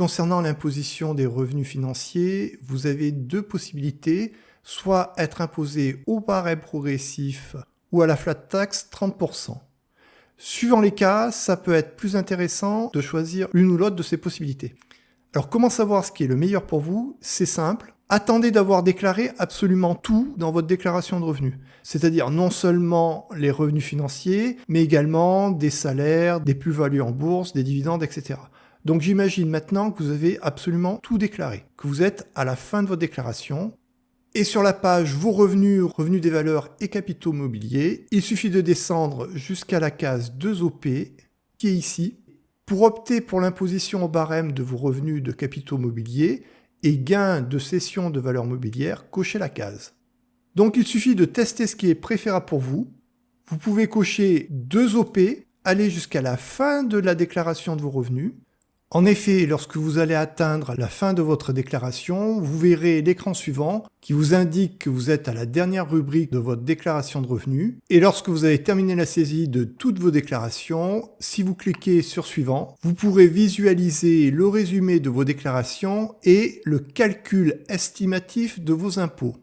Concernant l'imposition des revenus financiers, vous avez deux possibilités, soit être imposé au barème progressif ou à la flat tax 30%. Suivant les cas, ça peut être plus intéressant de choisir l'une ou l'autre de ces possibilités. Alors comment savoir ce qui est le meilleur pour vous? C'est simple. Attendez d'avoir déclaré absolument tout dans votre déclaration de revenus. C'est-à-dire non seulement les revenus financiers, mais également des salaires, des plus-values en bourse, des dividendes, etc. Donc j'imagine maintenant que vous avez absolument tout déclaré, que vous êtes à la fin de votre déclaration. Et sur la page Vos revenus, revenus des valeurs et capitaux mobiliers, il suffit de descendre jusqu'à la case 2OP, qui est ici, pour opter pour l'imposition au barème de vos revenus de capitaux mobiliers et gains de cession de valeurs mobilières, cochez la case. Donc il suffit de tester ce qui est préférable pour vous. Vous pouvez cocher 2OP, aller jusqu'à la fin de la déclaration de vos revenus. En effet, lorsque vous allez atteindre la fin de votre déclaration, vous verrez l'écran suivant qui vous indique que vous êtes à la dernière rubrique de votre déclaration de revenus. Et lorsque vous avez terminé la saisie de toutes vos déclarations, si vous cliquez sur Suivant, vous pourrez visualiser le résumé de vos déclarations et le calcul estimatif de vos impôts.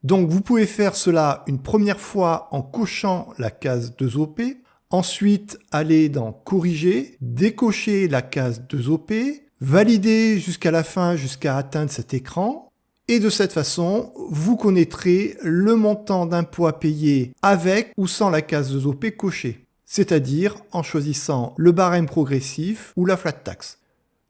Donc vous pouvez faire cela une première fois en cochant la case 2OP. Ensuite, allez dans Corriger, décocher la case 2OP, valider jusqu'à la fin, jusqu'à atteindre cet écran. Et de cette façon, vous connaîtrez le montant d'impôt à payer avec ou sans la case 2OP cochée, c'est-à-dire en choisissant le barème progressif ou la flat tax.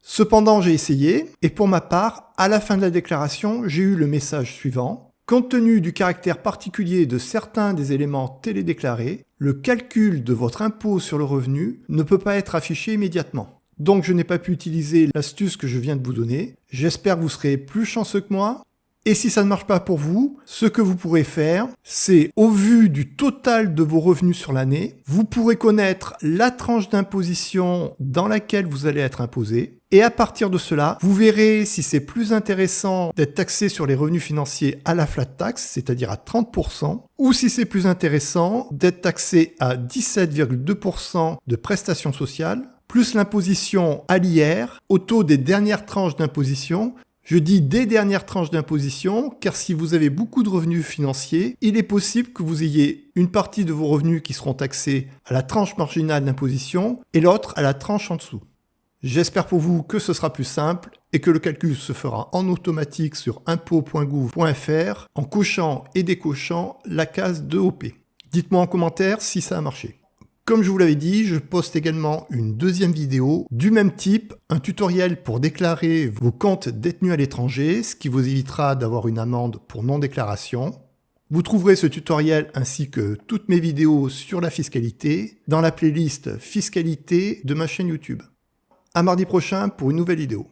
Cependant, j'ai essayé et pour ma part, à la fin de la déclaration, j'ai eu le message suivant. Compte tenu du caractère particulier de certains des éléments télédéclarés, le calcul de votre impôt sur le revenu ne peut pas être affiché immédiatement. Donc je n'ai pas pu utiliser l'astuce que je viens de vous donner. J'espère que vous serez plus chanceux que moi. Et si ça ne marche pas pour vous, ce que vous pourrez faire, c'est au vu du total de vos revenus sur l'année, vous pourrez connaître la tranche d'imposition dans laquelle vous allez être imposé. Et à partir de cela, vous verrez si c'est plus intéressant d'être taxé sur les revenus financiers à la flat tax, c'est-à-dire à 30%, ou si c'est plus intéressant d'être taxé à 17,2% de prestations sociales, plus l'imposition à l'IR au taux des dernières tranches d'imposition. Je dis des dernières tranches d'imposition, car si vous avez beaucoup de revenus financiers, il est possible que vous ayez une partie de vos revenus qui seront taxés à la tranche marginale d'imposition et l'autre à la tranche en dessous. J'espère pour vous que ce sera plus simple et que le calcul se fera en automatique sur impôt.gouv.fr en cochant et décochant la case 2OP. Dites-moi en commentaire si ça a marché. Comme je vous l'avais dit, je poste également une deuxième vidéo du même type, un tutoriel pour déclarer vos comptes détenus à l'étranger, ce qui vous évitera d'avoir une amende pour non-déclaration. Vous trouverez ce tutoriel ainsi que toutes mes vidéos sur la fiscalité dans la playlist Fiscalité de ma chaîne YouTube. À mardi prochain pour une nouvelle vidéo.